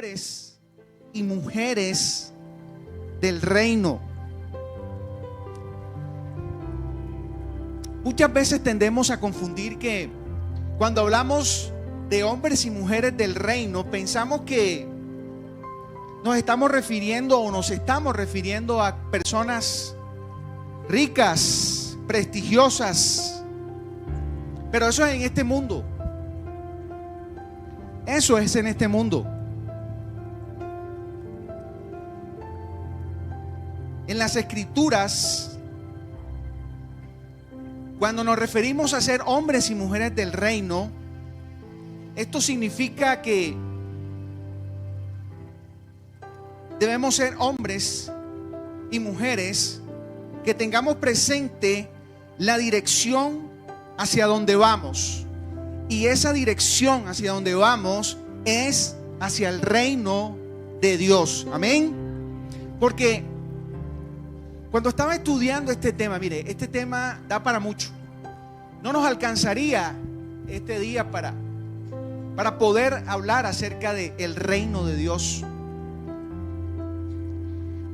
hombres y mujeres del reino. Muchas veces tendemos a confundir que cuando hablamos de hombres y mujeres del reino, pensamos que nos estamos refiriendo a personas ricas, prestigiosas. Pero eso es en este mundo. Eso es en este mundo. En las Escrituras, cuando nos referimos a ser hombres y mujeres del reino, esto significa que debemos ser hombres y mujeres que tengamos presente la dirección hacia donde vamos. Y esa dirección hacia donde vamos es hacia el reino de Dios. Amén. Porque cuando estaba estudiando este tema, mire, este tema da para mucho. No nos alcanzaría este día para poder hablar acerca del reino de Dios.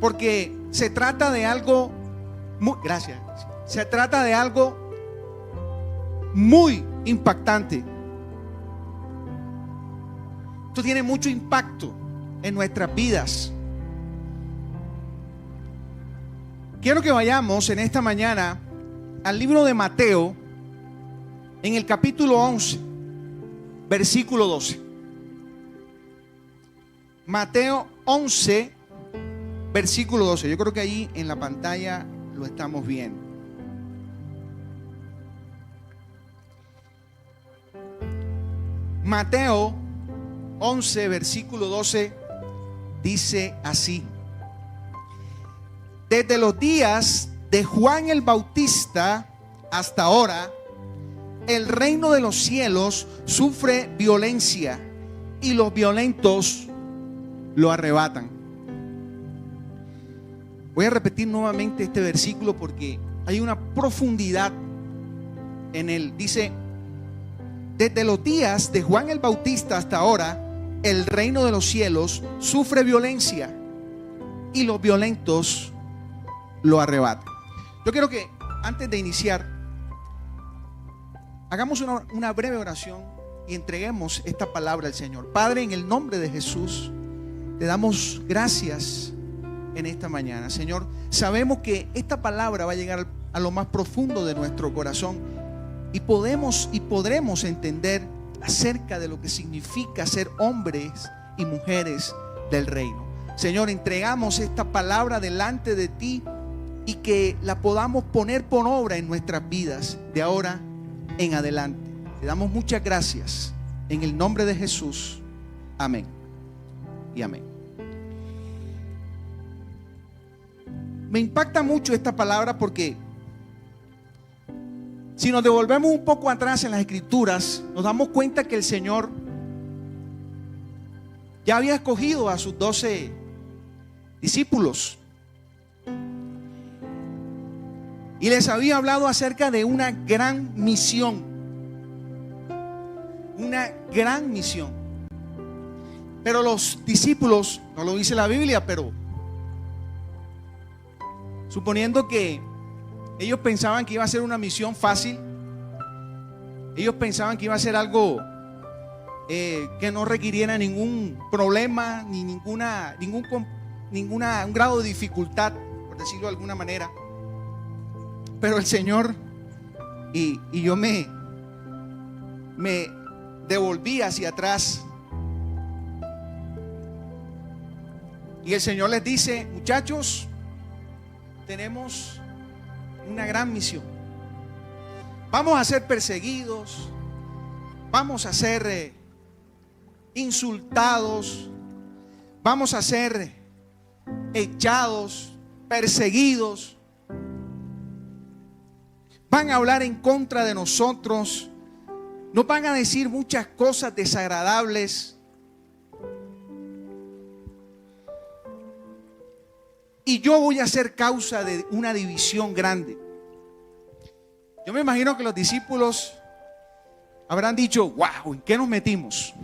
Porque se trata de algo se trata de algo muy impactante. Esto tiene mucho impacto en nuestras vidas. Quiero que vayamos en esta mañana al libro de Mateo, en el capítulo 11, versículo 12. Mateo 11, versículo 12. Yo creo que ahí en la pantalla lo estamos viendo. Mateo 11, versículo 12 dice así: desde los días de Juan el Bautista hasta ahora, el reino de los cielos sufre violencia y los violentos lo arrebatan. Voy a repetir nuevamente este versículo porque hay una profundidad en él. Dice: desde los días de Juan el Bautista hasta ahora, el reino de los cielos sufre violencia y los violentos lo arrebatan. Yo quiero que antes de iniciar hagamos una breve oración y entreguemos esta palabra al Señor. Padre, en el nombre de Jesús, te damos gracias en esta mañana. Señor, sabemos que esta palabra va a llegar a lo más profundo de nuestro corazón y podremos entender acerca de lo que significa ser hombres y mujeres del reino. Señor, entregamos esta palabra delante de ti y que la podamos poner por obra en nuestras vidas de ahora en adelante. Te damos muchas gracias en el nombre de Jesús. Amén y amén. Me impacta mucho esta palabra porque si nos devolvemos un poco atrás en las Escrituras, nos damos cuenta que el Señor ya había escogido a sus 12 discípulos y les había hablado acerca de una gran misión. Una gran misión. Pero los discípulos, no lo dice la Biblia, pero suponiendo que ellos pensaban que iba a ser una misión fácil, ellos pensaban que iba a ser algo que no requiriera ningún problema, ni un grado de dificultad, por decirlo de alguna manera. Pero el Señor, y yo me devolví hacia atrás, y el Señor les dice: muchachos, tenemos una gran misión. Vamos a ser perseguidos, vamos a ser insultados, vamos a ser echados, perseguidos, van a hablar en contra de nosotros, nos van a decir muchas cosas desagradables. Y yo voy a ser causa de una división grande. Yo me imagino que los discípulos habrán dicho: wow, ¿en qué nos metimos?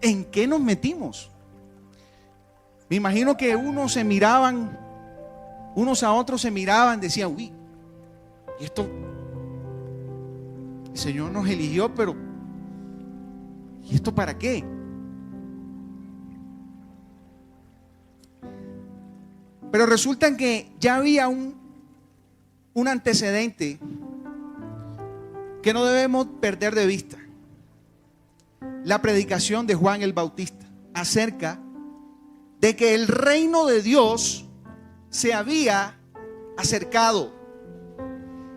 ¿En qué nos metimos? Me imagino que unos a otros se miraban, decían, uy, y esto, el Señor nos eligió, pero ¿y esto para qué? Pero resulta que ya había un antecedente que no debemos perder de vista. La predicación de Juan el Bautista acerca de que el reino de Dios se había acercado.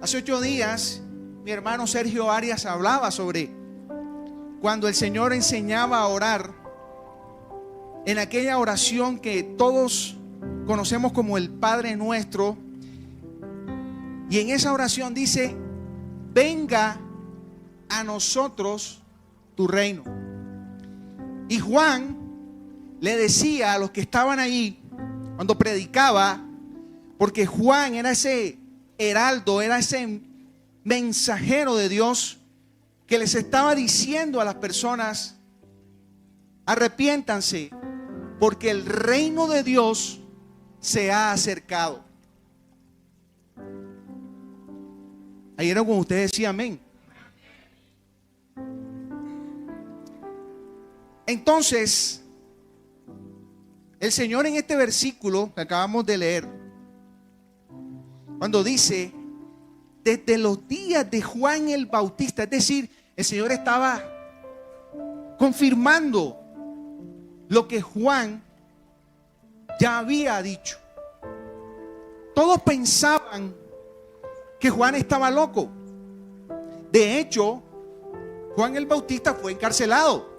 Hace 8 días mi hermano Sergio Arias hablaba sobre cuando el Señor enseñaba a orar, en aquella oración que todos conocemos como el Padre Nuestro, y en esa oración dice: venga a nosotros tu reino. Y Juan le decía a los que estaban allí cuando predicaba, porque Juan era ese heraldo, era ese mensajero de Dios que les estaba diciendo a las personas: arrepiéntanse, porque el reino de Dios se ha acercado. Ayer era cuando usted decía amén. Entonces, el Señor en este versículo que acabamos de leer, cuando dice, desde los días de Juan el Bautista, es decir, el Señor estaba confirmando lo que Juan ya había dicho. Todos pensaban que Juan estaba loco. De hecho, Juan el Bautista fue encarcelado.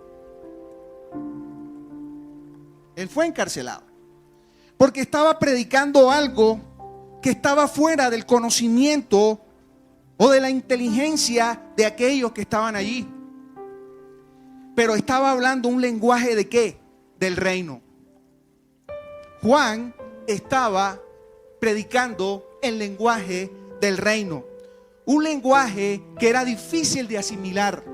Él fue encarcelado porque estaba predicando algo que estaba fuera del conocimiento o de la inteligencia de aquellos que estaban allí. Pero estaba hablando un lenguaje ¿de qué? Del reino. Juan estaba predicando el lenguaje del reino, un lenguaje que era difícil de asimilar.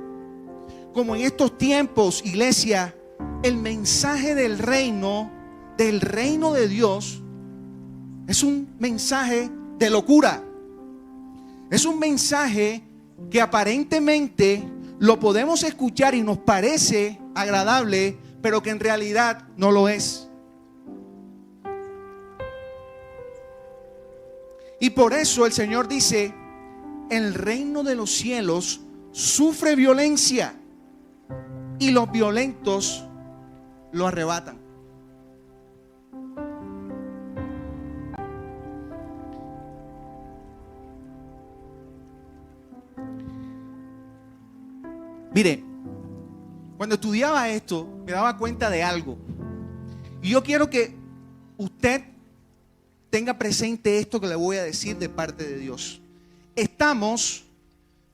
Como en estos tiempos, iglesia, el mensaje del reino de Dios, es un mensaje de locura. Es un mensaje que aparentemente lo podemos escuchar y nos parece agradable, pero que en realidad no lo es. Y por eso el Señor dice: el reino de los cielos sufre violencia y los violentos lo arrebatan. Mire, cuando estudiaba esto me daba cuenta de algo, y yo quiero que usted tenga presente esto que le voy a decir de parte de Dios. Estamos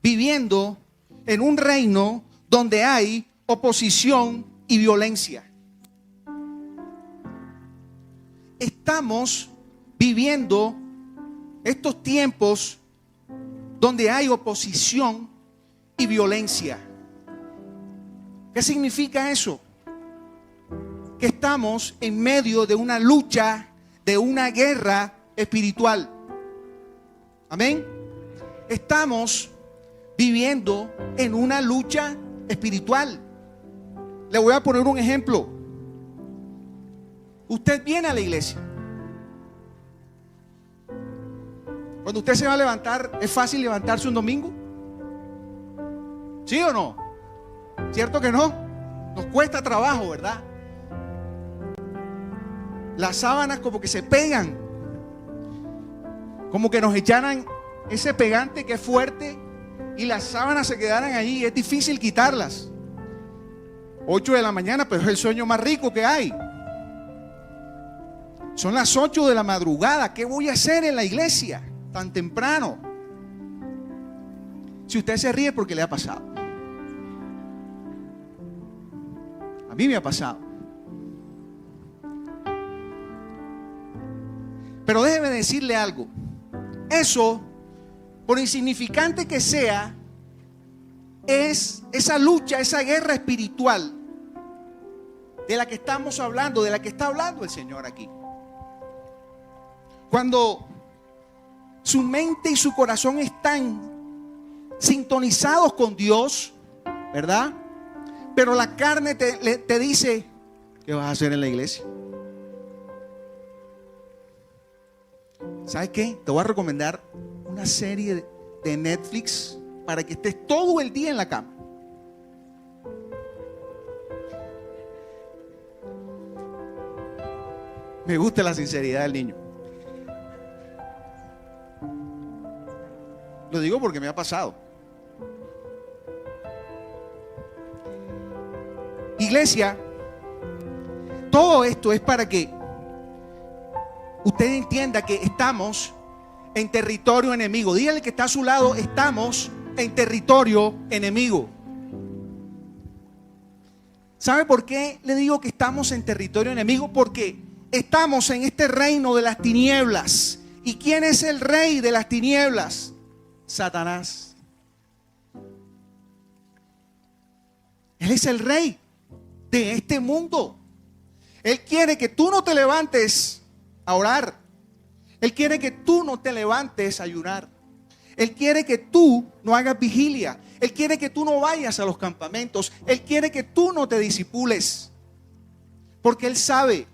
viviendo en un reino donde hay oposición y violencia. Estamos viviendo estos tiempos donde hay oposición y violencia. ¿Qué significa eso? Que estamos en medio de una lucha, de una guerra espiritual. Amén. Estamos viviendo en una lucha espiritual. Le voy a poner un ejemplo. Usted viene a la iglesia. Cuando usted se va a levantar, ¿es fácil levantarse un domingo? ¿Sí o no? ¿Cierto que no? Nos cuesta trabajo, ¿verdad? Las sábanas como que se pegan, como que nos echaran ese pegante que es fuerte, y las sábanas se quedaran allí. Es difícil quitarlas. 8 de la mañana, pero es el sueño más rico que hay. Son las 8 de la madrugada. ¿Qué voy a hacer en la iglesia tan temprano? Si usted se ríe, porque le ha pasado. A mí me ha pasado. Pero déjeme decirle algo. Eso, por insignificante que sea, es esa lucha, esa guerra espiritual, de la que estamos hablando, de la que está hablando el Señor aquí. Cuando su mente y su corazón están sintonizados con Dios, ¿verdad? Pero la carne te dice, ¿qué vas a hacer en la iglesia? ¿Sabes qué? Te voy a recomendar una serie de Netflix para que estés todo el día en la cama. Me gusta la sinceridad del niño. Lo digo porque me ha pasado. Iglesia, todo esto es para que usted entienda que estamos en territorio enemigo. Dígale que está a su lado, estamos en territorio enemigo. ¿Sabe por qué le digo que estamos en territorio enemigo? Porque estamos en este reino de las tinieblas. ¿Y quién es el rey de las tinieblas? Satanás. Él es el rey de este mundo. Él quiere que tú no te levantes a orar. Él quiere que tú no te levantes a ayunar. Él quiere que tú no hagas vigilia. Él quiere que tú no vayas a los campamentos. Él quiere que tú no te disipules. Porque Él sabe.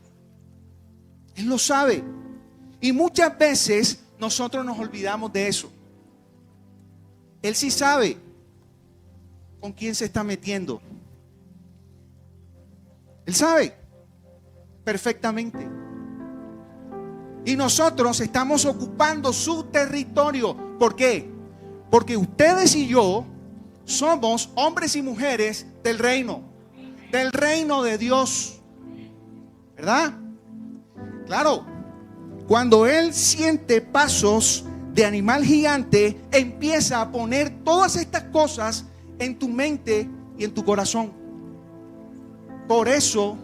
Él lo sabe. Y muchas veces nosotros nos olvidamos de eso. Él sí sabe con quién se está metiendo. Él sabe perfectamente. Y nosotros estamos ocupando su territorio. ¿Por qué? Porque ustedes y yo somos hombres y mujeres del reino de Dios. ¿Verdad? Claro, cuando Él siente pasos de animal gigante, empieza a poner todas estas cosas en tu mente y en tu corazón. Por eso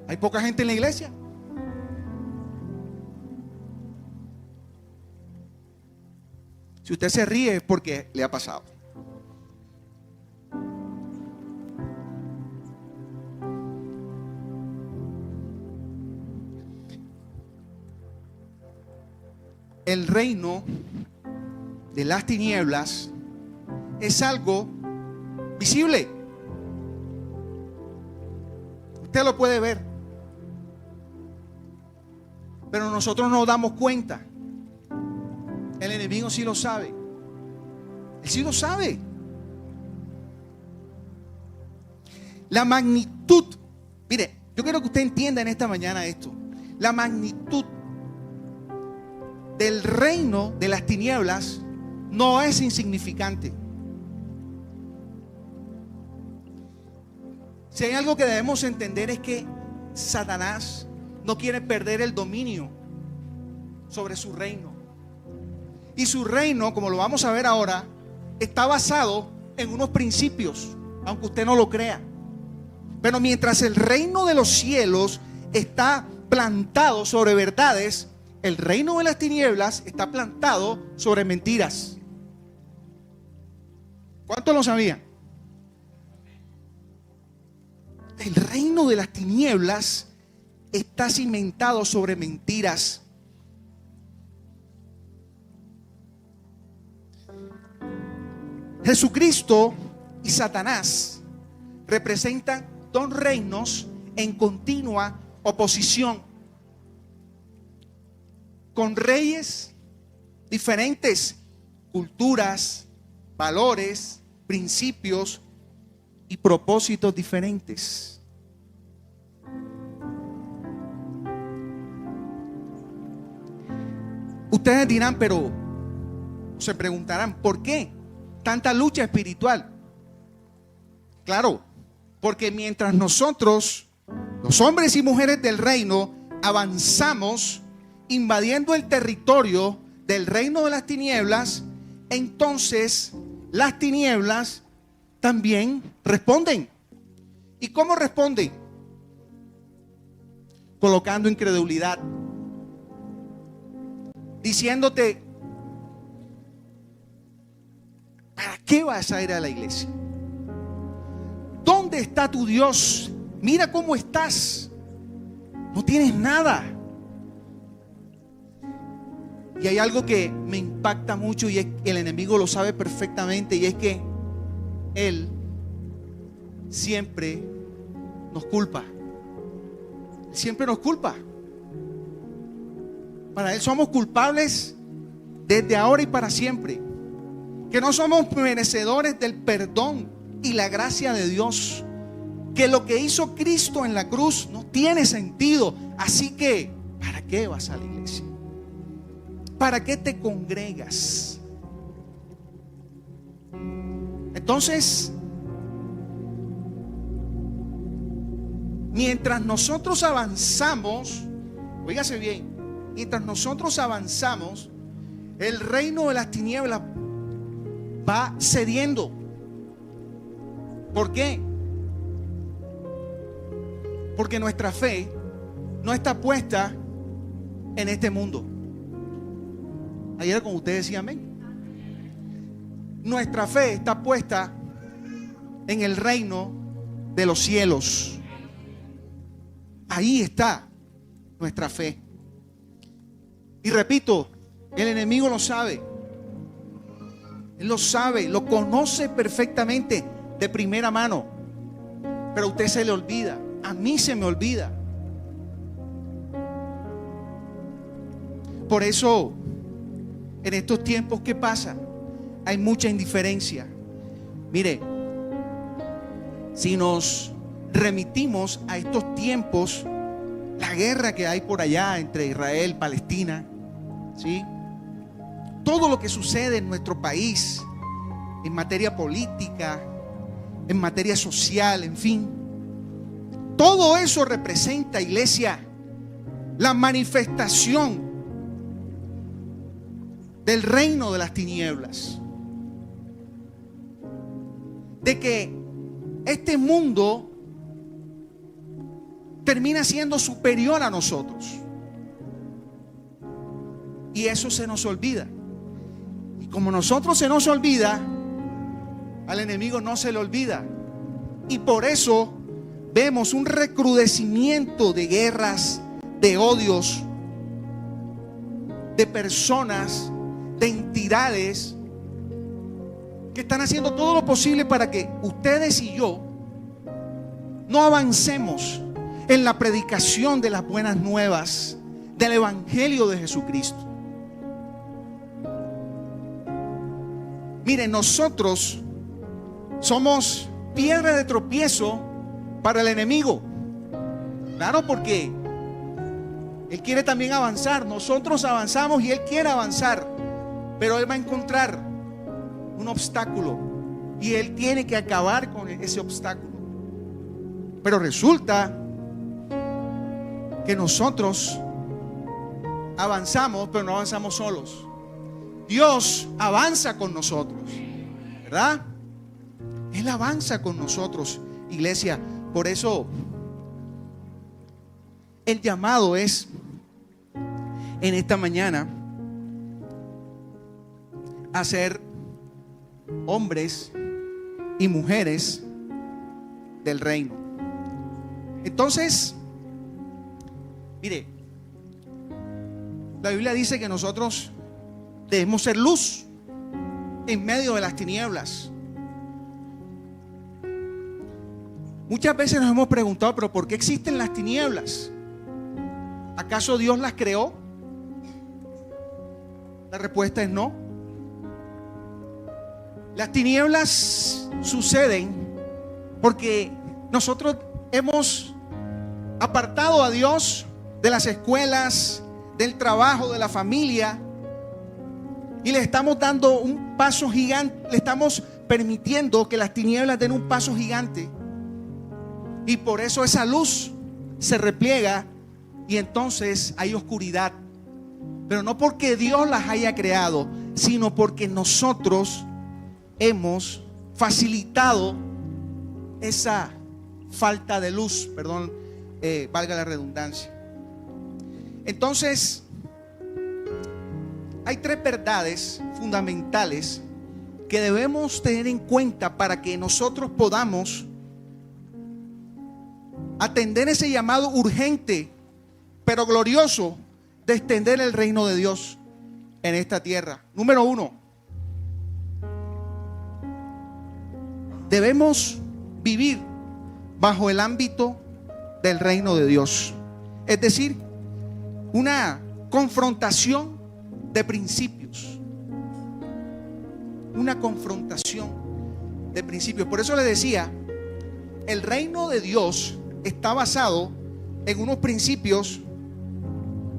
hay poca gente en la iglesia. Si usted se ríe es porque le ha pasado. El reino de las tinieblas es algo visible. Usted lo puede ver, pero nosotros no nos damos cuenta. El enemigo sí lo sabe. Él sí lo sabe. La magnitud. Mire, yo quiero que usted entienda en esta mañana esto. La magnitud del reino de las tinieblas no es insignificante. Si hay algo que debemos entender es que Satanás no quiere perder el dominio sobre su reino. Y su reino, como lo vamos a ver ahora, está basado en unos principios, aunque usted no lo crea. Pero mientras el reino de los cielos está plantado sobre verdades, el reino de las tinieblas está plantado sobre mentiras. ¿Cuántos lo sabían? El reino de las tinieblas está cimentado sobre mentiras. Jesucristo y Satanás representan dos reinos en continua oposición, con reyes diferentes, culturas, valores, principios y propósitos diferentes. Ustedes dirán, pero se preguntarán, ¿por qué tanta lucha espiritual? Claro, porque mientras nosotros, los hombres y mujeres del reino, avanzamos invadiendo el territorio del reino de las tinieblas, entonces las tinieblas también responden. ¿Y cómo responden? Colocando incredulidad, diciéndote, ¿para qué vas a ir a la iglesia? ¿Dónde está tu Dios Mira cómo estás. No tienes nada. Y hay algo que me impacta mucho y es que el enemigo lo sabe perfectamente, y es que él siempre nos culpa. Siempre nos culpa. Para él somos culpables desde ahora y para siempre. Que no somos merecedores del perdón y la gracia de Dios. Que lo que hizo Cristo en la cruz no tiene sentido. Así que, ¿para qué vas a la iglesia? ¿Para qué te congregas? Entonces, mientras nosotros avanzamos, oígase bien, mientras nosotros avanzamos, el reino de las tinieblas va cediendo. ¿Por qué? Porque nuestra fe no está puesta en este mundo. Ayer con ustedes decía amén. Nuestra fe está puesta en el reino de los cielos. Ahí está nuestra fe. Y repito, el enemigo lo sabe. Él lo sabe, lo conoce perfectamente de primera mano. Pero a usted se le olvida. A mí se me olvida. Por eso, en estos tiempos, ¿qué pasa? Hay mucha indiferencia. Mire, si nos remitimos a estos tiempos, la guerra que hay por allá entre Israel y Palestina, ¿sí? Todo lo que sucede en nuestro país, en materia política, en materia social, en fin, todo eso representa, iglesia, la manifestación del reino de las tinieblas. De que este mundo termina siendo superior a nosotros. Y eso se nos olvida. Y como nosotros se nos olvida, al enemigo no se le olvida. Y por eso vemos un recrudecimiento de guerras, de odios, de personas, de entidades que están haciendo todo lo posible para que ustedes y yo no avancemos en la predicación de las buenas nuevas del evangelio de Jesucristo. Miren, nosotros somos piedra de tropiezo para el enemigo. Claro, porque él quiere también avanzar. Nosotros avanzamos y él quiere avanzar, pero él va a encontrar un obstáculo y él tiene que acabar con ese obstáculo. Pero resulta que nosotros avanzamos, pero no avanzamos solos. Dios avanza con nosotros, ¿verdad? Él avanza con nosotros, iglesia. Por eso el llamado es en esta mañana a ser hombres y mujeres del reino. Entonces, mire, la Biblia dice que nosotros debemos ser luz en medio de las tinieblas. Muchas veces nos hemos preguntado, pero ¿por qué existen las tinieblas? ¿Acaso Dios las creó? La respuesta es no. Las tinieblas suceden porque nosotros hemos apartado a Dios de las escuelas, del trabajo, de la familia, y le estamos dando un paso gigante, le estamos permitiendo que las tinieblas den un paso gigante, y por eso esa luz se repliega y entonces hay oscuridad. Pero no porque Dios las haya creado, sino porque nosotros hemos facilitado esa falta de luz, perdón, valga la redundancia. Entonces, hay tres verdades fundamentales que debemos tener en cuenta para que nosotros podamos atender ese llamado urgente, pero glorioso, de extender el reino de Dios en esta tierra. Número 1, debemos vivir bajo el ámbito del reino de Dios. Es decir, una confrontación de principios. Una confrontación de principios. Por eso les decía, el reino de Dios está basado en unos principios,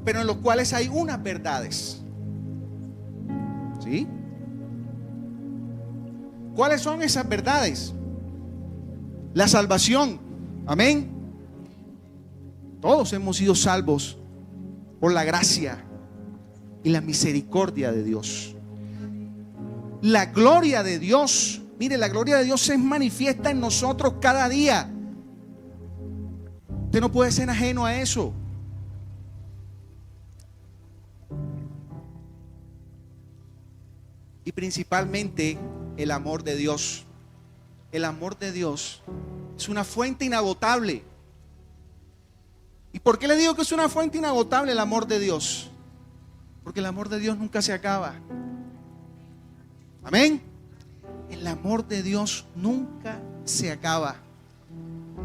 pero en los cuales hay unas verdades. ¿Sí? ¿Cuáles son esas verdades? La salvación. Amén. Todos hemos sido salvos por la gracia y la misericordia de Dios. La gloria de Dios. Mire, la gloria de Dios se manifiesta en nosotros cada día. Usted no puede ser ajeno a eso. Y principalmente el amor de Dios. El amor de Dios es una fuente inagotable. ¿Y por qué le digo que es una fuente inagotable el amor de Dios? Porque el amor de Dios nunca se acaba. Amén. El amor de Dios nunca se acaba.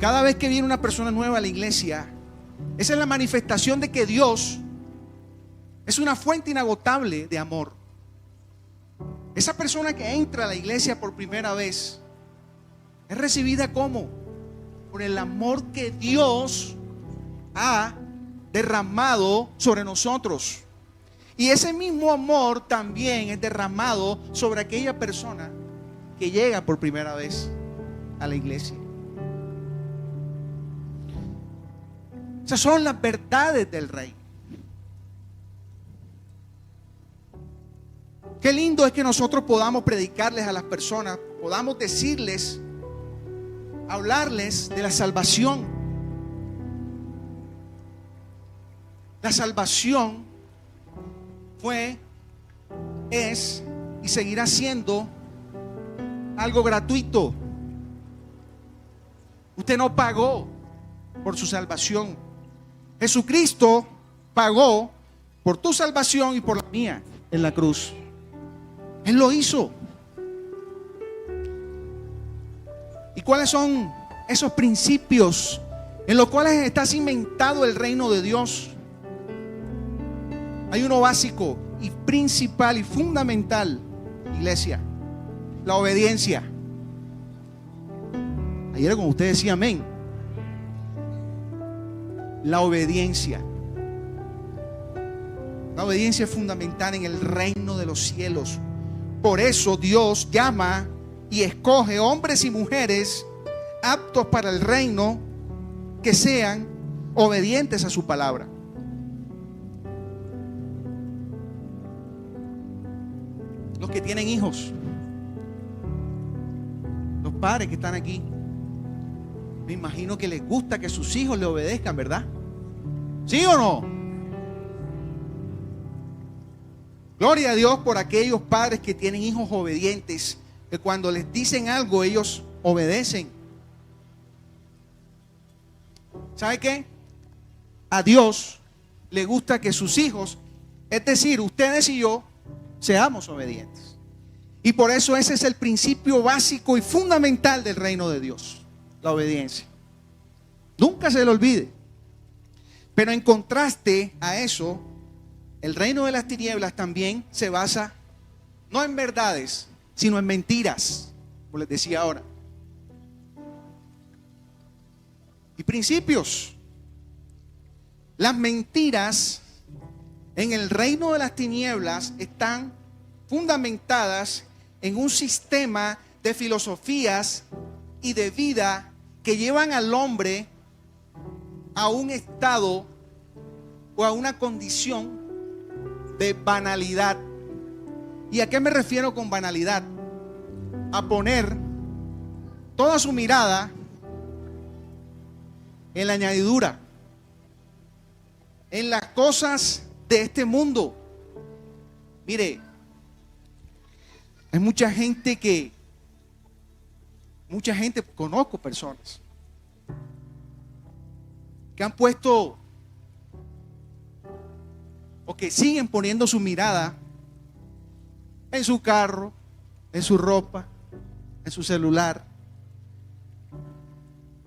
Cada vez que viene una persona nueva a la iglesia, esa es la manifestación de que Dios es una fuente inagotable de amor. Esa persona que entra a la iglesia por primera vez es recibida ¿cómo? Por el amor que Dios ha derramado sobre nosotros. Y ese mismo amor también es derramado sobre aquella persona que llega por primera vez a la iglesia. Esas son las verdades del Rey. Qué lindo es que nosotros podamos predicarles a las personas, podamos decirles, hablarles de la salvación. La salvación fue, es y seguirá siendo algo gratuito. Usted no pagó por su salvación. Jesucristo pagó por tu salvación y por la mía en la cruz. Él lo hizo. ¿Y cuáles son esos principios en los cuales está cimentado el reino de Dios? Hay uno básico y principal y fundamental, iglesia: la obediencia. Ayer como usted decía amén. La obediencia. La obediencia es fundamental en el reino de los cielos. Por eso Dios llama y escoge hombres y mujeres aptos para el reino, que sean obedientes a su palabra. Los que tienen hijos, los padres que están aquí, me imagino que les gusta que sus hijos le obedezcan, ¿verdad? ¿Sí o no? Gloria a Dios por aquellos padres que tienen hijos obedientes, que cuando les dicen algo ellos obedecen. ¿Sabe qué? A Dios le gusta que sus hijos, es decir, ustedes y yo, seamos obedientes. Y por eso ese es el principio básico y fundamental del reino de Dios: la obediencia. Nunca se le olvide. Pero en contraste a eso, el reino de las tinieblas también se basa no en verdades, sino en mentiras, como les decía ahora. Y principios. Las mentiras en el reino de las tinieblas están fundamentadas en un sistema de filosofías y de vida que llevan al hombre a un estado o a una condición de banalidad. ¿Y a qué me refiero con banalidad? A poner toda su mirada en la añadidura, en las cosas de este mundo. Mire, hay mucha gente, conozco personas que han puesto o que siguen poniendo su mirada en su carro, en su ropa, en su celular,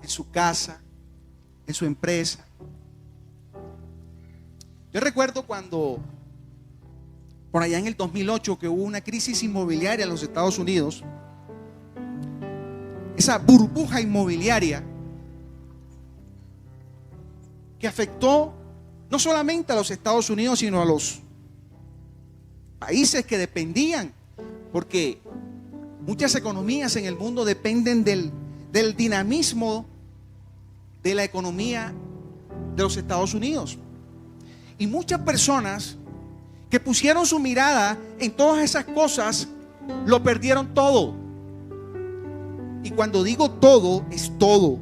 en su casa, en su empresa. Yo recuerdo cuando, por allá en el 2008, que hubo una crisis inmobiliaria en los Estados Unidos, esa burbuja inmobiliaria que afectó no solamente a los Estados Unidos, sino a los países que dependían, porque muchas economías en el mundo dependen del dinamismo de la economía de los Estados Unidos. Y muchas personas que pusieron su mirada en todas esas cosas, lo perdieron todo. Y cuando digo todo, es todo.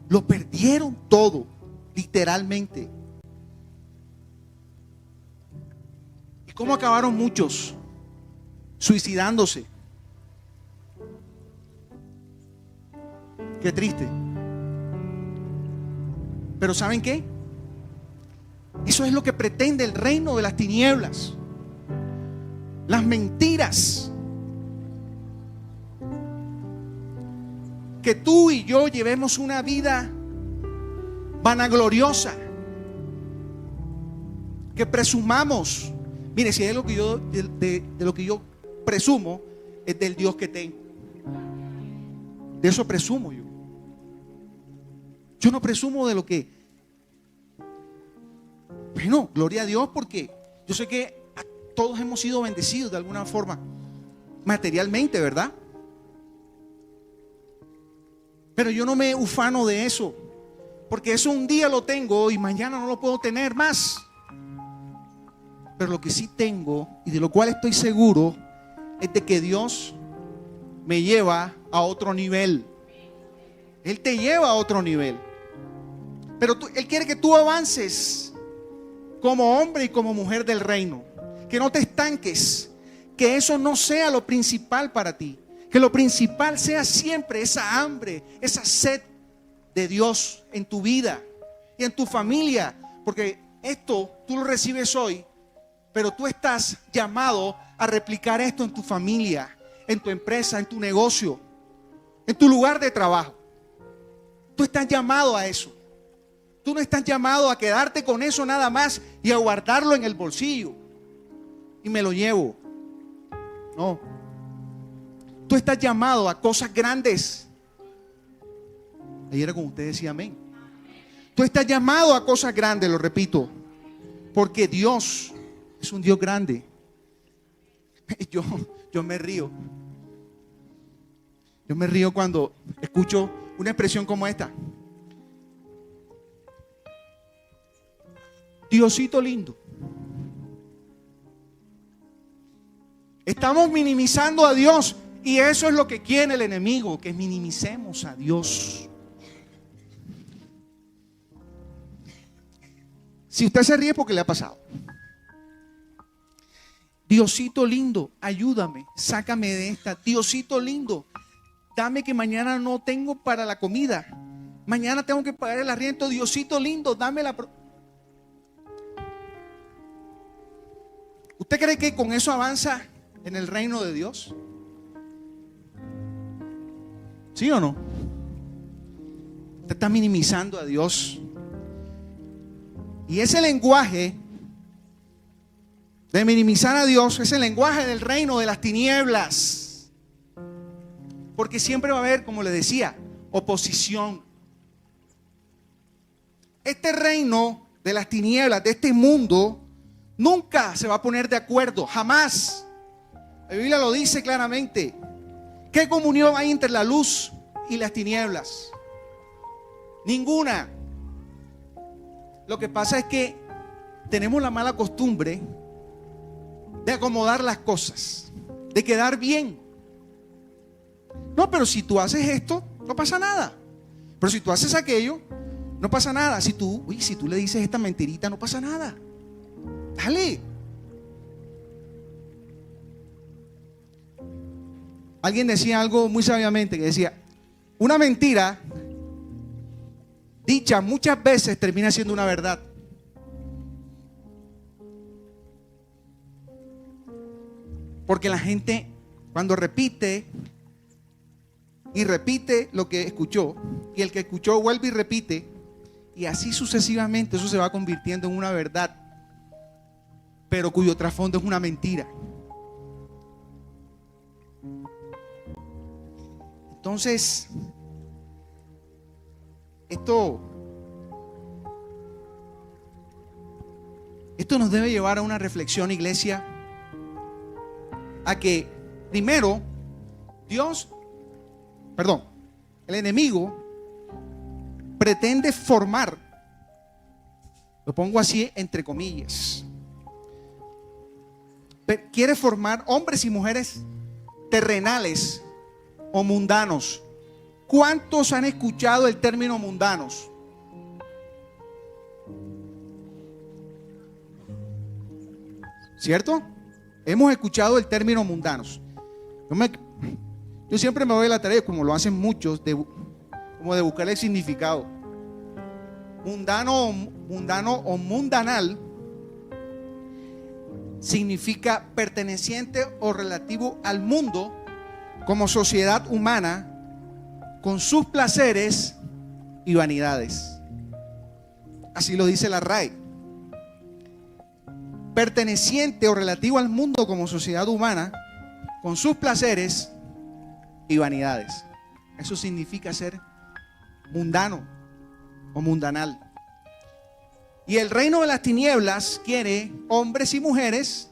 Lo perdieron todo, literalmente. ¿Y cómo acabaron muchos? Suicidándose. Qué triste. Pero ¿saben qué? Eso es lo que pretende el reino de las tinieblas. Las mentiras. Que tú y yo llevemos una vida vanagloriosa. Que presumamos. Mire, si hay algo que yo de lo que yo presumo, es del Dios que tengo. De eso presumo yo. Yo no presumo de lo que... Bueno, gloria a Dios, porque yo sé que todos hemos sido bendecidos de alguna forma, materialmente, ¿verdad? Pero yo no me ufano de eso, porque eso un día lo tengo y mañana no lo puedo tener más. Pero lo que sí tengo y de lo cual estoy seguro es de que Dios me lleva a otro nivel. Él te lleva a otro nivel. Pero Él quiere que tú avances como hombre y como mujer del reino. Que no te estanques. Que eso no sea lo principal para ti. Que lo principal sea siempre esa hambre, esa sed de Dios en tu vida y en tu familia. Porque esto tú lo recibes hoy, pero tú estás llamado a replicar esto en tu familia, en tu empresa, en tu negocio, en tu lugar de trabajo. Tú estás llamado a eso. Tú no estás llamado a quedarte con eso nada más y a guardarlo en el bolsillo y me lo llevo. No. Tú estás llamado a cosas grandes. Ayer era como usted decía amén. Tú estás llamado a cosas grandes, lo repito, porque Dios es un Dios grande. Yo me río. Yo me río cuando escucho una expresión como esta. Diosito lindo. Estamos minimizando a Dios y eso es lo que quiere el enemigo, que minimicemos a Dios. Si usted se ríe porque le ha pasado. Diosito lindo, ayúdame, sácame de esta. Diosito lindo, dame que mañana no tengo para la comida. Mañana tengo que pagar el arriendo. Diosito lindo, dame la... ¿Usted cree que con eso avanza en el reino de Dios? ¿Sí o no? Usted está minimizando a Dios. Y ese lenguaje de minimizar a Dios es el lenguaje del reino de las tinieblas. Porque siempre va a haber, como le decía, oposición. Este reino de las tinieblas, de este mundo, nunca se va a poner de acuerdo, jamás. La Biblia lo dice claramente. ¿Qué comunión hay entre la luz y las tinieblas? Ninguna. Lo que pasa es que tenemos la mala costumbre de acomodar las cosas, de quedar bien. No, pero si tú haces esto, no pasa nada. Pero si tú haces aquello, no pasa nada. Si tú le dices esta mentirita, no pasa nada. Dale. Alguien decía algo muy sabiamente, que decía: una mentira dicha muchas veces termina siendo una verdad. Porque la gente, cuando repite y repite lo que escuchó, y el que escuchó vuelve y repite, y así sucesivamente, eso se va convirtiendo en una verdad, pero cuyo trasfondo es una mentira. Entonces, esto nos debe llevar a una reflexión, iglesia, a que primero el enemigo pretende formar, lo pongo así entre comillas, quiere formar hombres y mujeres terrenales o mundanos. ¿Cuántos han escuchado el término mundanos? ¿Cierto? Hemos escuchado el término mundanos. Yo siempre me doy la tarea, como lo hacen muchos, como de buscar el significado. Mundano o mundanal significa perteneciente o relativo al mundo como sociedad humana con sus placeres y vanidades. Así lo dice la RAE. Perteneciente o relativo al mundo como sociedad humana con sus placeres y vanidades. Eso significa ser mundano o mundanal. Y el reino de las tinieblas quiere hombres y mujeres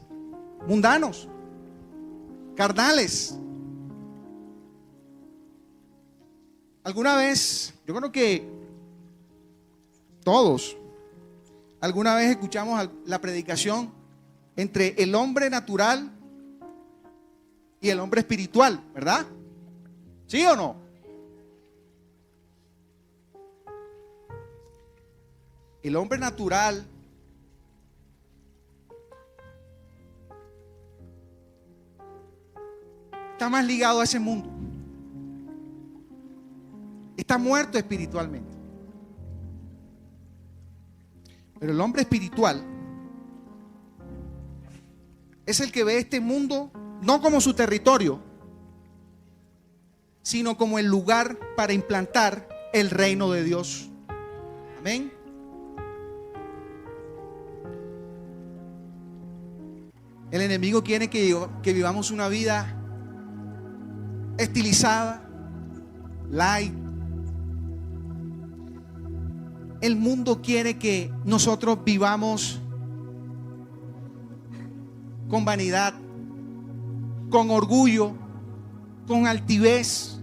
mundanos, carnales. Alguna vez, yo creo que todos, alguna vez escuchamos la predicación entre el hombre natural y el hombre espiritual, ¿verdad? ¿Sí o no? El hombre natural está más ligado a ese mundo. Está muerto espiritualmente. Pero el hombre espiritual es el que ve este mundo no como su territorio, sino como el lugar para implantar el reino de Dios. Amén. El enemigo quiere que vivamos una vida estilizada, light. El mundo quiere que nosotros vivamos con vanidad, con orgullo, con altivez.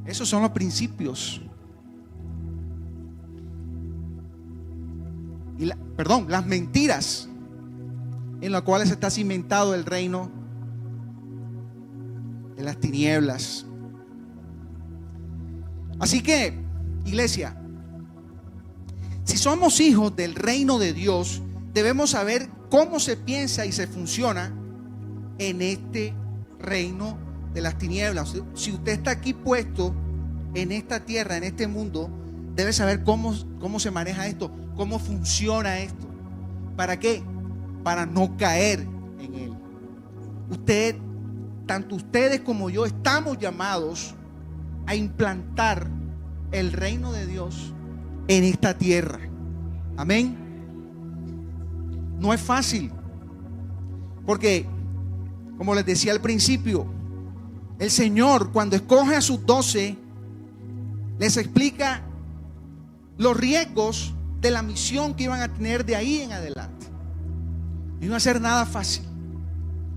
Esos son los principios. Y las mentiras en las cuales está cimentado el reino de las tinieblas. Así que, iglesia, si somos hijos del reino de Dios, debemos saber cómo se piensa y se funciona en este reino de las tinieblas. Si usted está aquí puesto en esta tierra, en este mundo, debe saber cómo se maneja esto, cómo funciona esto. ¿Para qué? Para no caer en él. Tanto ustedes como yo, estamos llamados a implantar el reino de Dios en esta tierra. Amén. No es fácil, porque, como les decía al principio, el Señor, cuando escoge a sus 12, les explica los riesgos de la misión que iban a tener de ahí en adelante. No iba a ser nada fácil.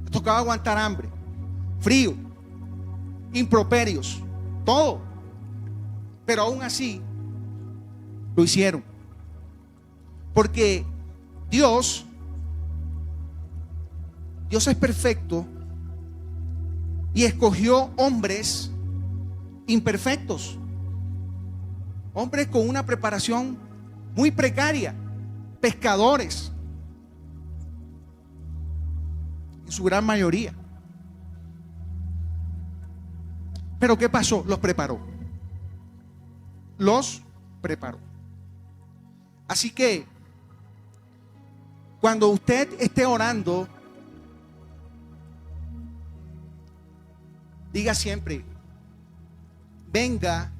Les tocaba aguantar hambre, frío, improperios, todo. Pero aún así lo hicieron, porque Dios es perfecto y escogió hombres imperfectos, hombres con una preparación muy precaria, pescadores, en su gran mayoría. Pero ¿qué pasó? Los preparó. Así que cuando usted esté orando, diga siempre: venga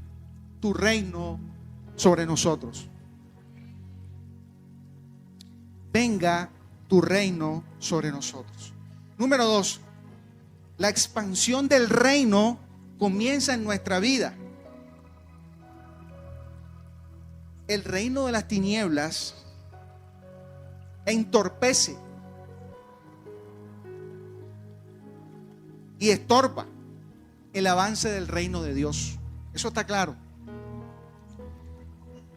tu reino sobre nosotros. Venga tu reino sobre nosotros. Número 2, la expansión del reino comienza en nuestra vida. El reino de las tinieblas entorpece y estorba el avance del reino de Dios. Eso está claro.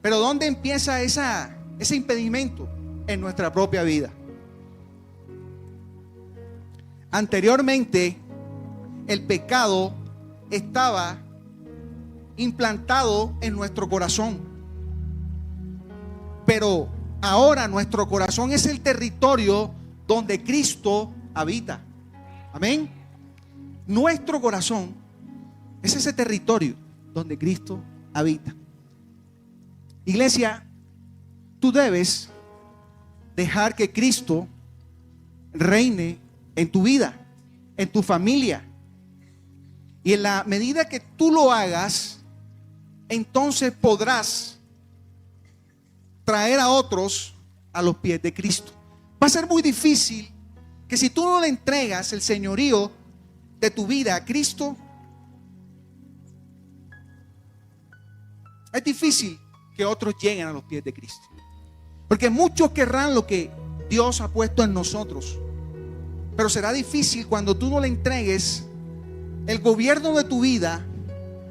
Pero ¿dónde empieza ese impedimento? En nuestra propia vida. Anteriormente, el pecado estaba implantado en nuestro corazón. Pero ahora nuestro corazón es el territorio donde Cristo habita. Amén. Nuestro corazón es ese territorio donde Cristo habita. Iglesia, tú debes dejar que Cristo reine en tu vida, en tu familia. Y en la medida que tú lo hagas, entonces podrás traer a otros a los pies de Cristo. Va a ser muy difícil que si tú no le entregas el señorío de tu vida a Cristo, es difícil que otros lleguen a los pies de Cristo. Porque muchos querrán lo que Dios ha puesto en nosotros, pero será difícil cuando tú no le entregues el gobierno de tu vida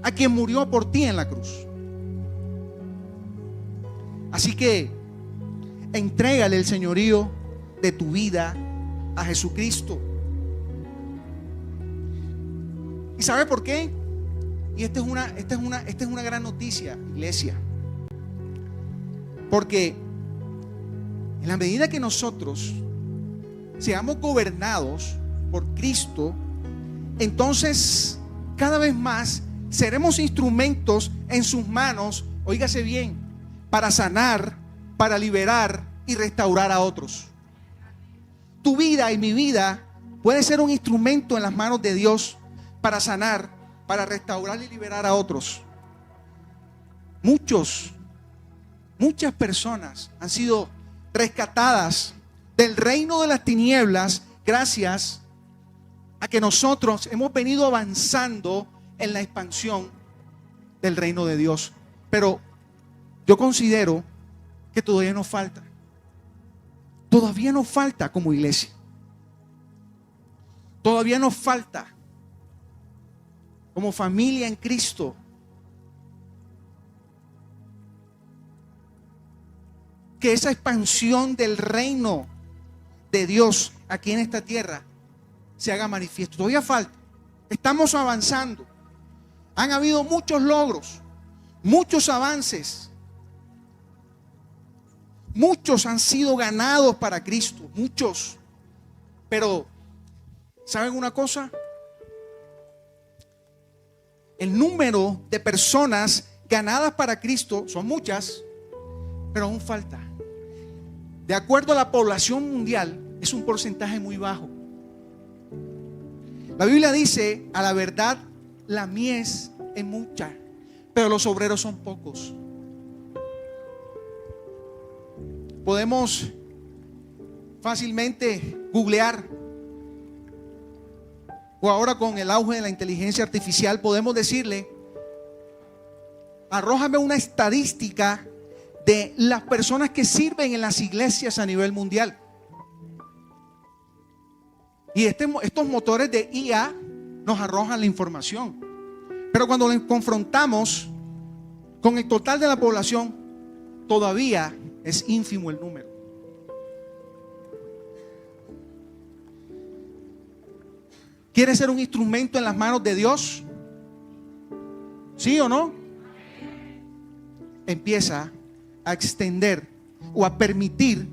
a quien murió por ti en la cruz. Así que entrégale el señorío de tu vida a Jesucristo. ¿Y sabe por qué? Y esta es una gran noticia, iglesia. Porque en la medida que nosotros seamos gobernados por Cristo, entonces cada vez más seremos instrumentos en sus manos, óigase bien, para sanar, para liberar y restaurar a otros. Tu vida y mi vida puede ser un instrumento en las manos de Dios para sanar, para restaurar y liberar a otros. Muchas personas han sido rescatadas del reino de las tinieblas gracias a que nosotros hemos venido avanzando en la expansión del reino de Dios. Pero yo considero que todavía nos falta. Todavía nos falta como iglesia. Todavía nos falta como familia en Cristo que esa expansión del reino de Dios aquí en esta tierra se haga manifiesto. Todavía falta. Estamos avanzando. Han habido muchos logros, muchos avances. Muchos han sido ganados para Cristo, muchos. Pero, ¿saben una cosa? El número de personas ganadas para Cristo son muchas, pero aún falta. De acuerdo a la población mundial, es un porcentaje muy bajo. La Biblia dice, a la verdad, la mies es mucha, pero los obreros son pocos. Podemos fácilmente googlear, o ahora con el auge de la inteligencia artificial podemos decirle: arrójame una estadística de las personas que sirven en las iglesias a nivel mundial. Y estos motores de IA nos arrojan la información. Pero cuando nos confrontamos con el total de la población, todavía es ínfimo el número. ¿Quieres ser un instrumento en las manos de Dios? ¿Sí o no? Empieza a extender o a permitir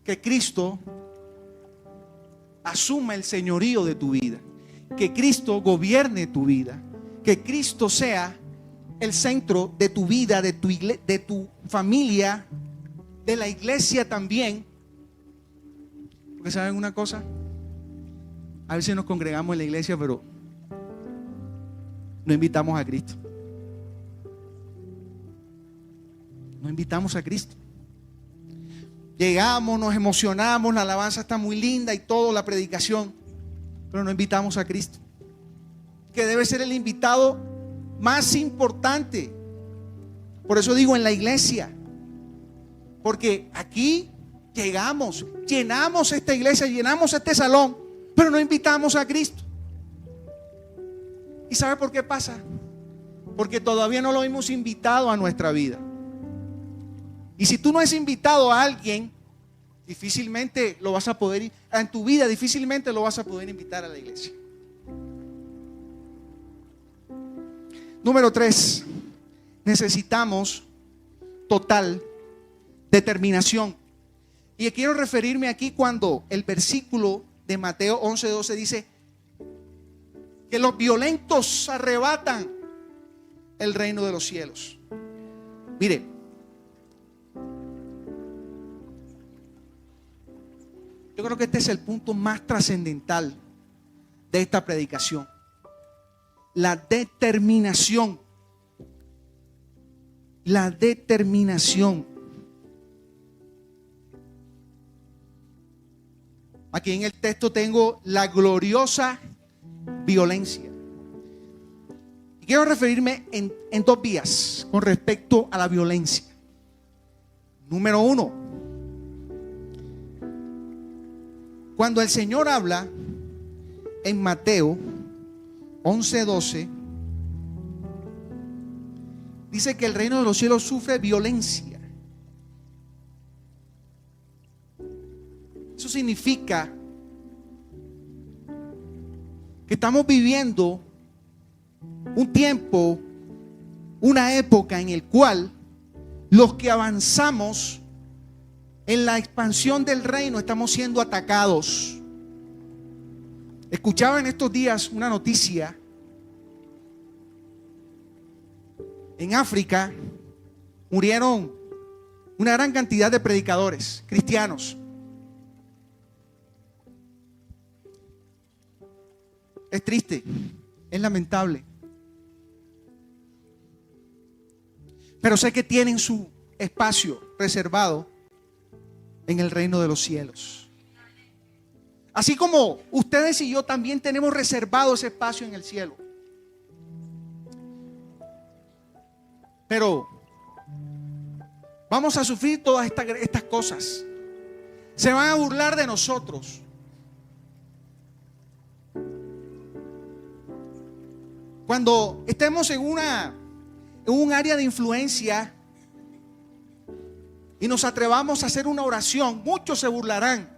que Cristo asuma el señorío de tu vida, que Cristo gobierne tu vida, que Cristo sea el centro de tu vida, de tu familia, de la iglesia también. Porque ¿saben una cosa? A veces nos congregamos en la iglesia, pero no invitamos a Cristo. No invitamos a Cristo. Llegamos, nos emocionamos, la alabanza está muy linda y todo, la predicación, pero no invitamos a Cristo, que debe ser el invitado más importante. Por eso digo en la iglesia, porque aquí llegamos, llenamos esta iglesia, llenamos este salón, pero no invitamos a Cristo. ¿Y sabe por qué pasa? Porque todavía no lo hemos invitado a nuestra vida. Y si tú no has invitado a alguien, difícilmente lo vas a poder, en tu vida difícilmente lo vas a poder invitar a la iglesia. Número 3, necesitamos total determinación. Y quiero referirme aquí cuando el versículo de Mateo 11:12 dice que los violentos arrebatan el reino de los cielos. Mire, yo creo que este es el punto más trascendental de esta predicación. La determinación. La determinación. Aquí en el texto tengo la gloriosa violencia. Y quiero referirme en 2 vías con respecto a la violencia. Número 1. Cuando el Señor habla en Mateo 11:12, dice que el reino de los cielos sufre violencia. Eso significa que estamos viviendo un tiempo, una época en el cual los que avanzamos en la expansión del reino estamos siendo atacados. Escuchaba en estos días una noticia. En África murieron una gran cantidad de predicadores cristianos. Es triste, es lamentable. Pero sé que tienen su espacio reservado en el reino de los cielos. Así como ustedes y yo también tenemos reservado ese espacio en el cielo. Pero vamos a sufrir todas estas cosas. Se van a burlar de nosotros. Cuando estemos en un área de influencia y nos atrevamos a hacer una oración, muchos se burlarán.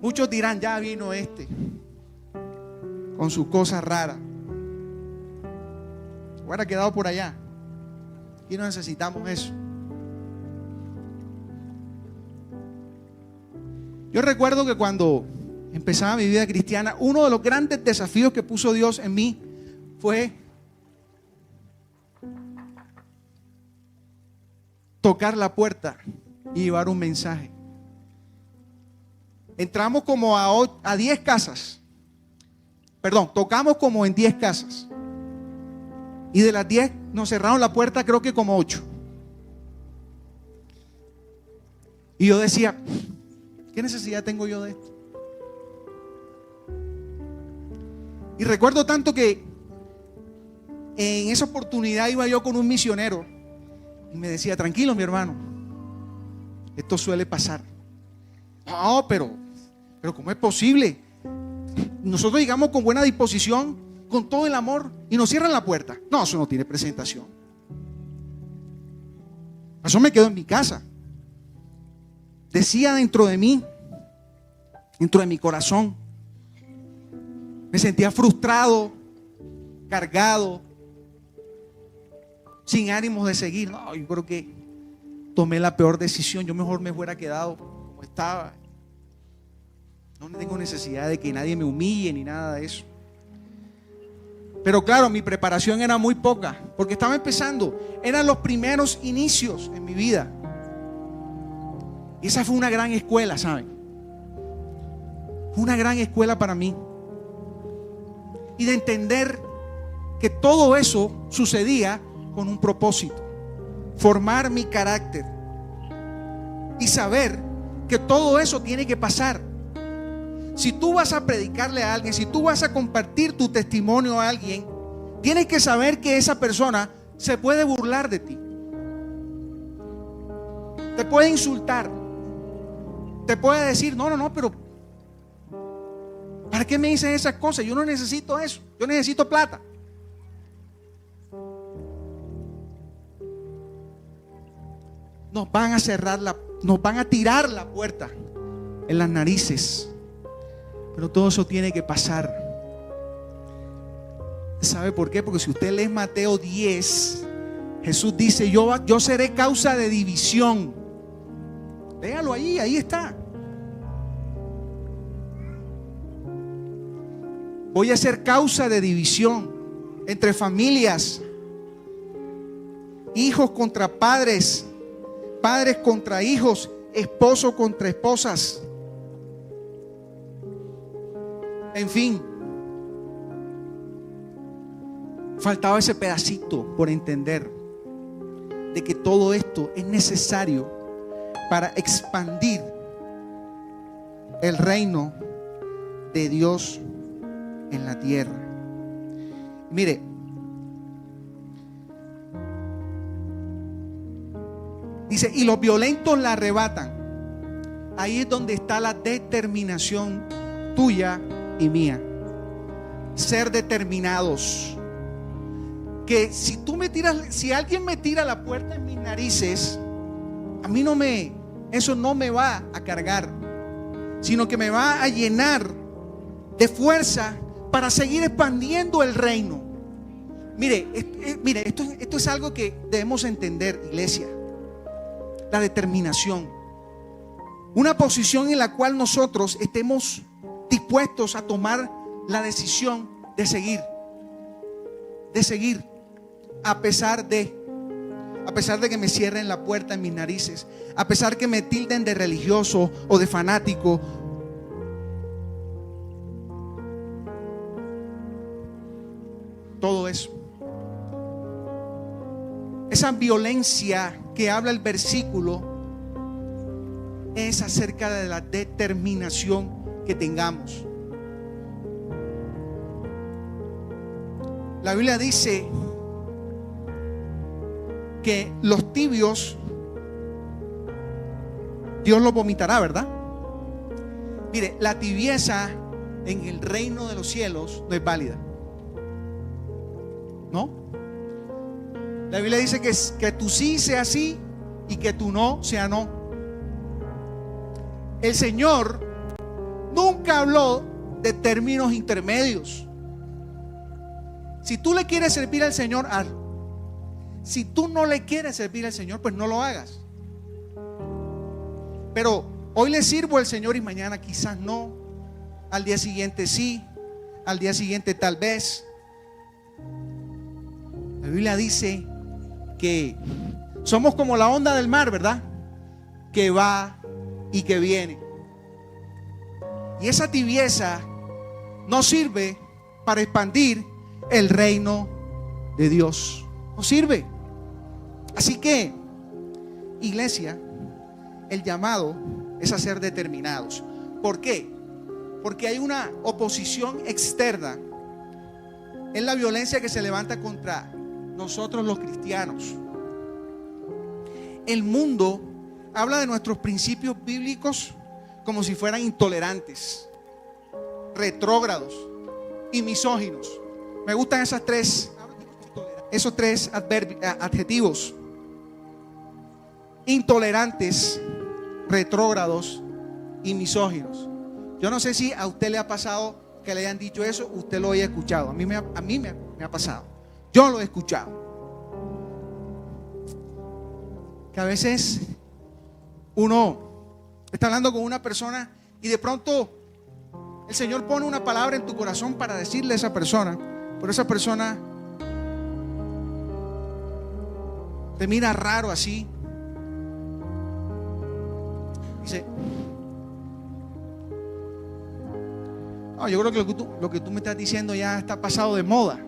Muchos dirán, ya vino este con su cosa rara. Hubiera quedado por allá. Aquí no necesitamos eso. Yo recuerdo que cuando empezaba mi vida cristiana, uno de los grandes desafíos que puso Dios en mí fue tocar la puerta y llevar un mensaje. Entramos como a 10 casas. Perdón, tocamos como en 10 casas. Y de las 10 nos cerraron la puerta, creo que como 8. Y yo decía, ¿qué necesidad tengo yo de esto? Y recuerdo tanto que en esa oportunidad iba yo con un misionero y me decía, tranquilo mi hermano, esto suele pasar. No, pero ¿cómo es posible? Nosotros llegamos con buena disposición, con todo el amor, y nos cierran la puerta. No, eso no tiene presentación. Eso me quedó en mi casa. Decía dentro de mí, dentro de mi corazón, me sentía frustrado, cargado, sin ánimos de seguir. No, yo creo que tomé la peor decisión. Yo mejor me hubiera quedado como estaba. No tengo necesidad de que nadie me humille ni nada de eso. Pero claro, mi preparación era muy poca, porque estaba empezando. Eran los primeros inicios en mi vida. Y esa fue una gran escuela, ¿saben? Fue una gran escuela para mí. Y de entender que todo eso sucedía con un propósito. Formar mi carácter. Y saber que todo eso tiene que pasar. Si tú vas a predicarle a alguien, si tú vas a compartir tu testimonio a alguien, tienes que saber que esa persona se puede burlar de ti. Te puede insultar. Te puede decir, no, pero ¿para qué me dicen esas cosas? Yo no necesito eso. Yo necesito plata. Nos van a tirar la puerta en las narices. Pero todo eso tiene que pasar. ¿Sabe por qué? Porque si usted lee Mateo 10, Jesús dice, yo seré causa de división. Léalo ahí está. Voy a ser causa de división entre familias, hijos contra padres, padres contra hijos, esposos contra esposas. En fin, faltaba ese pedacito por entender de que todo esto es necesario para expandir el reino de Dios en la tierra. Mire, dice, y los violentos la arrebatan. Ahí es donde está la determinación tuya y mía. Ser determinados. Que si alguien me tira la puerta en mis narices, a mí eso no me va a cargar, sino que me va a llenar de fuerza para seguir expandiendo el reino. Mire, esto es algo que debemos entender, iglesia. La determinación. Una posición en la cual nosotros estemos dispuestos a tomar la decisión de seguir, a pesar de que me cierren la puerta en mis narices, a pesar que me tilden de religioso o de fanático. Todo eso, esa violencia que habla el versículo, es acerca de la determinación que tengamos. La Biblia dice que los tibios Dios los vomitará, ¿verdad? Mire, la tibieza en el reino de los cielos no es válida, ¿no? La Biblia dice que tu sí sea sí y que tu no sea no. El Señor nunca habló de términos intermedios. Si tú le quieres servir al Señor, hazlo. Si tú no le quieres servir al Señor, pues no lo hagas. Pero hoy le sirvo al Señor y mañana quizás no. Al día siguiente sí. Al día siguiente tal vez. La Biblia dice que somos como la onda del mar, ¿verdad? Que va y que viene. Y esa tibieza no sirve para expandir el reino de Dios. No sirve. Así que, iglesia, el llamado es a ser determinados. ¿Por qué? Porque hay una oposición externa. Es la violencia que se levanta contra nosotros los cristianos. El mundo habla de nuestros principios bíblicos como si fueran intolerantes, retrógrados y misóginos. Me gustan esos tres adjetivos: intolerantes, retrógrados y misóginos. Yo no sé si a usted le ha pasado que le hayan dicho eso, usted lo haya escuchado. A mí me ha pasado. Yo lo he escuchado. Que a veces uno está hablando con una persona y de pronto el Señor pone una palabra en tu corazón para decirle a esa persona Pero esa persona te mira raro así. Dice, no, yo creo que lo que tú me estás diciendo ya está pasado de moda.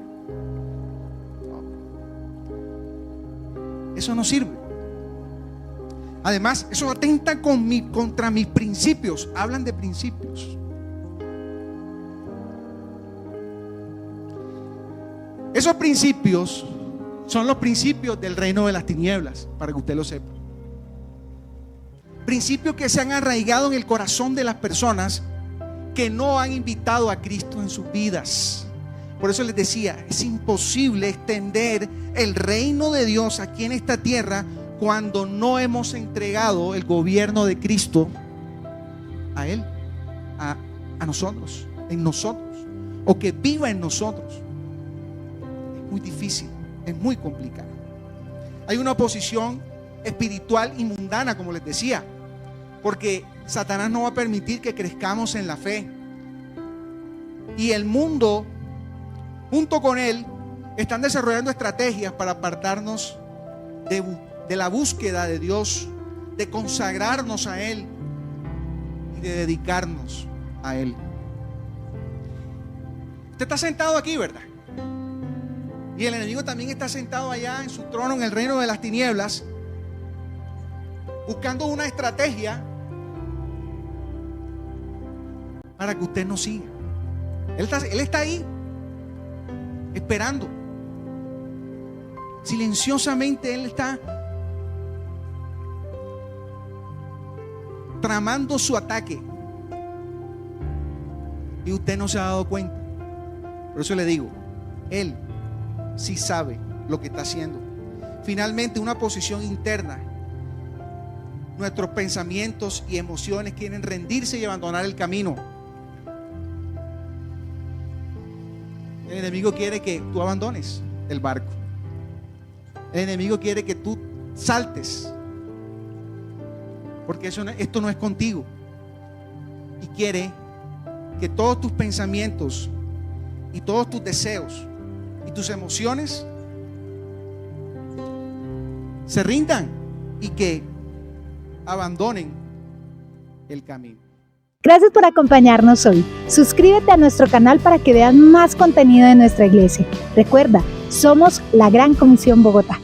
No. Eso no sirve. Además, eso atenta contra mis principios. Hablan de principios. Esos principios son los principios del reino de las tinieblas, para que usted lo sepa. Principios que se han arraigado en el corazón de las personas que no han invitado a Cristo en sus vidas. Por eso les decía, es imposible extender el reino de Dios aquí en esta tierra cuando no hemos entregado el gobierno de Cristo a Él, a nosotros, en nosotros, o que viva en nosotros. Es muy difícil, es muy complicado. Hay una oposición espiritual y mundana, como les decía, porque Satanás no va a permitir que crezcamos en la fe. Y el mundo, junto con él, están desarrollando estrategias para apartarnos de la búsqueda de Dios, de consagrarnos a Él y de dedicarnos a Él. Usted está sentado aquí, ¿verdad? Y el enemigo también está sentado allá en su trono en el reino de las tinieblas, buscando una estrategia para que usted no siga. Él está ahí esperando. Silenciosamente Él está tramando su ataque y usted no se ha dado cuenta. Por eso le digo, Él sí sabe lo que está haciendo. Finalmente, una posición interna. Nuestros pensamientos y emociones quieren rendirse y abandonar el camino. El enemigo quiere que tú abandones el barco. El enemigo quiere que tú saltes, porque esto no es contigo. Y quiere que todos tus pensamientos y todos tus deseos y tus emociones se rindan y que abandonen el camino. Gracias por acompañarnos hoy. Suscríbete a nuestro canal para que veas más contenido de nuestra iglesia. Recuerda, somos la Gran Comisión Bogotá.